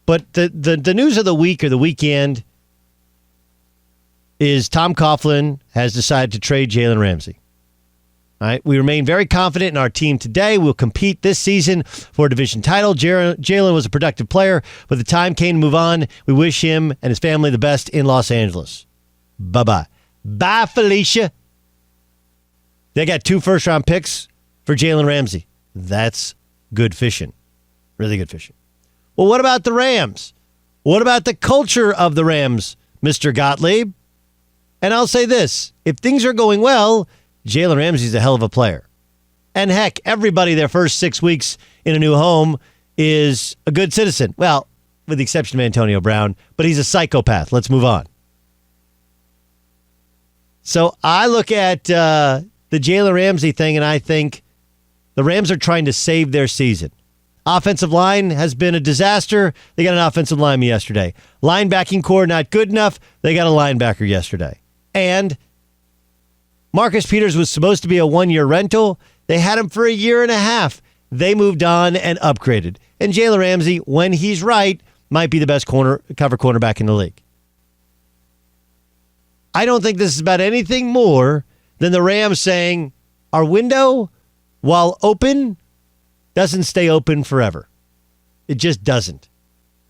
But the news of the week or the weekend is Tom Coughlin has decided to trade Jalen Ramsey. All right, we remain very confident in our team today. We'll compete this season for a division title. Jalen was a productive player, but the time came to move on. We wish him and his family the best in Los Angeles. Bye-bye. Bye, Felicia. They got 2 first-round picks for Jalen Ramsey. That's good fishing. Really good fishing. Well, what about the Rams? What about the culture of the Rams, Mr. Gottlieb? And I'll say this. If things are going well, Jalen Ramsey's a hell of a player. And heck, everybody their first 6 weeks in a new home is a good citizen. Well, with the exception of Antonio Brown, but he's a psychopath. Let's move on. So I look at the Jalen Ramsey thing, and I think the Rams are trying to save their season. Offensive line has been a disaster. They got an offensive lineman yesterday. Linebacking core not good enough. They got a linebacker yesterday. And Marcus Peters was supposed to be a 1-year rental. They had him for a year and a half. They moved on and upgraded. And Jalen Ramsey, when he's right, might be the best cover cornerback in the league. I don't think this is about anything more than the Rams saying our window, while open, doesn't stay open forever. It just doesn't.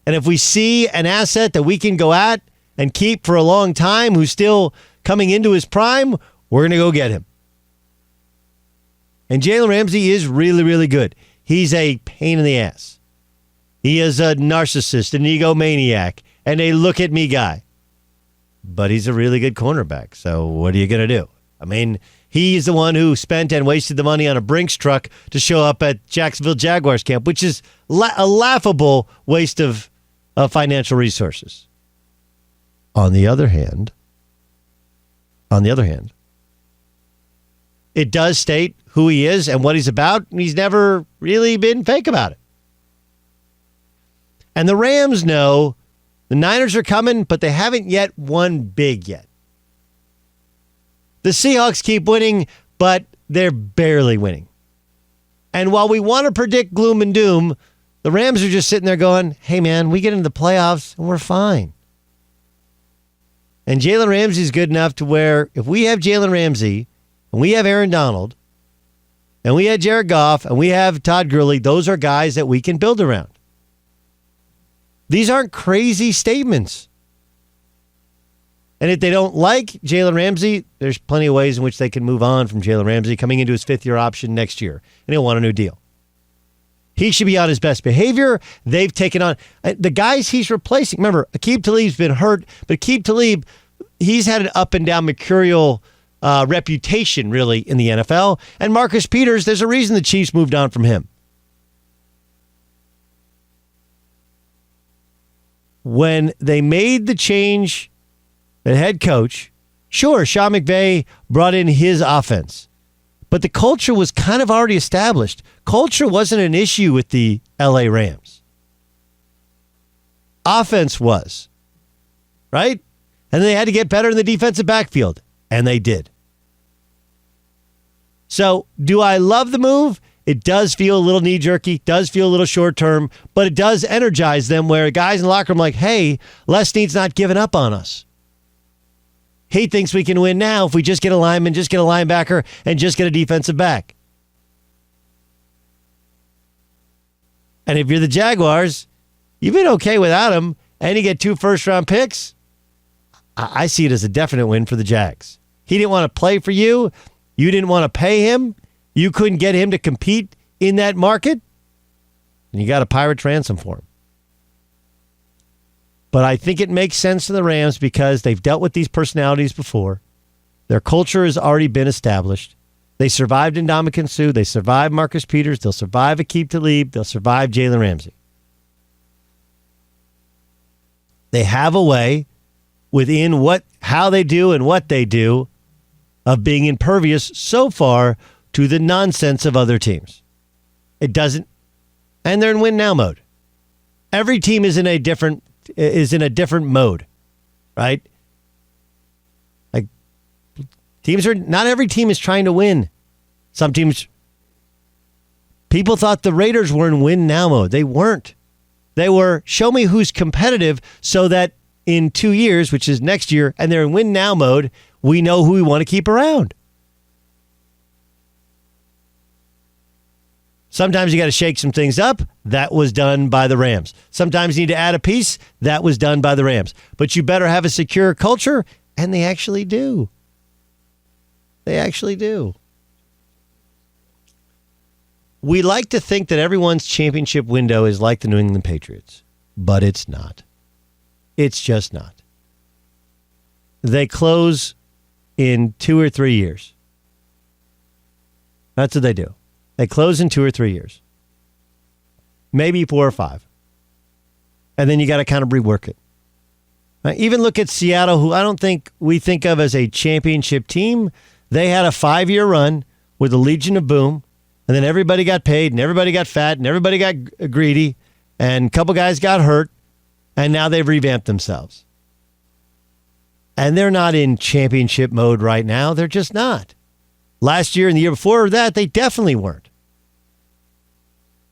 And if we see an asset that we can go at and keep for a long time who's still coming into his prime, we're going to go get him. And Jalen Ramsey is really, really good. He's a pain in the ass. He is a narcissist, an egomaniac, and a look-at-me guy. But he's a really good cornerback, so what are you going to do? I mean, he's the one who spent and wasted the money on a Brinks truck to show up at Jacksonville Jaguars camp, which is a laughable waste of financial resources. On the other hand, it does state who he is and what he's about, and he's never really been fake about it. And the Rams know the Niners are coming, but they haven't yet won big yet. The Seahawks keep winning, but they're barely winning. And while we want to predict gloom and doom, the Rams are just sitting there going, hey, man, we get into the playoffs and we're fine. And Jalen Ramsey's good enough to where if we have Jalen Ramsey and we have Aaron Donald and we have Jared Goff and we have Todd Gurley, those are guys that we can build around. These aren't crazy statements. And if they don't like Jalen Ramsey, there's plenty of ways in which they can move on from Jalen Ramsey coming into his 5th-year option next year. And he'll want a new deal. He should be on his best behavior. They've taken on the guys he's replacing. Remember, Aqib Talib's been hurt, but Aqib Talib, he's had an up and down mercurial reputation, really, in the NFL. And Marcus Peters, there's a reason the Chiefs moved on from him. When they made the change at head coach, sure, Sean McVay brought in his offense, but the culture was kind of already established. Culture wasn't an issue with the LA Rams. Offense was, right? And they had to get better in the defensive backfield, and they did. So, do I love the move? It does feel a little knee-jerky, does feel a little short-term, but it does energize them where guys in the locker room are like, hey, Les Snead's not giving up on us. He thinks we can win now if we just get a lineman, just get a linebacker, and just get a defensive back. And if you're the Jaguars, you've been okay without him, and you get 2 first-round picks, I see it as a definite win for the Jags. He didn't want to play for you. You didn't want to pay him. You couldn't get him to compete in that market, and you got a Pirates ransom for him. But I think it makes sense to the Rams because they've dealt with these personalities before. Their culture has already been established. They survived Ndamukong Suh. They survived Marcus Peters. They'll survive Aqib Talib. They'll survive Jalen Ramsey. They have a way within how they do and what they do of being impervious so far to the nonsense of other teams. It doesn't, and they're in win now mode. Every team is in a different mode, right? Like not every team is trying to win. Some teams, people thought the Raiders were in win now mode. They weren't. They were show me who's competitive so that in 2 years, which is next year, and they're in win now mode, we know who we want to keep around. Sometimes you got to shake some things up. That was done by the Rams. Sometimes you need to add a piece. That was done by the Rams. But you better have a secure culture, and they actually do. They actually do. We like to think that everyone's championship window is like the New England Patriots, but it's not. It's just not. They close in 2 or 3 years. That's what they do. They close in 2 or 3 years. Maybe 4 or 5. And then you got to kind of rework it. Even look at Seattle, who I don't think we think of as a championship team. They had a 5-year run with the Legion of Boom, and then everybody got paid, and everybody got fat, and everybody got greedy, and a couple guys got hurt, and now they've revamped themselves. And they're not in championship mode right now. They're just not. Last year and the year before that, they definitely weren't.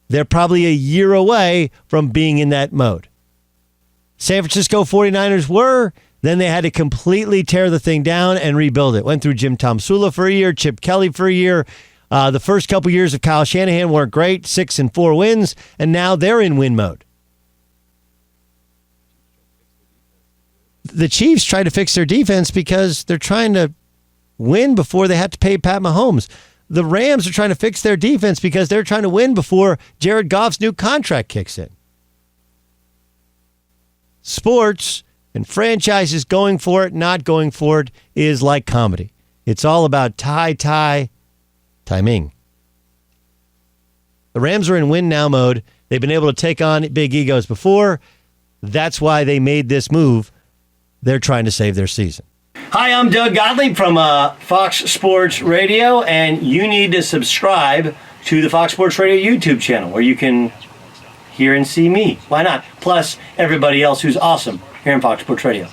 They're probably a year away from being in that mode. San Francisco 49ers were, then they had to completely tear the thing down and rebuild it. Went through Jim Tomsula for a year, Chip Kelly for a year. The first couple years of Kyle Shanahan weren't great, 6 and 4 wins, and now they're in win mode. The Chiefs tried to fix their defense because they're trying to win before they have to pay Pat Mahomes. The Rams are trying to fix their defense because they're trying to win before Jared Goff's new contract kicks in. Sports and franchises going for it, not going for it, is like comedy. It's all about timing. The Rams are in win now mode. They've been able to take on big egos before. That's why they made this move. They're trying to save their season. Hi, I'm Doug Gottlieb from Fox Sports Radio, and you need to subscribe to the Fox Sports Radio YouTube channel where you can hear and see me. Why not? Plus everybody else who's awesome here on Fox Sports Radio.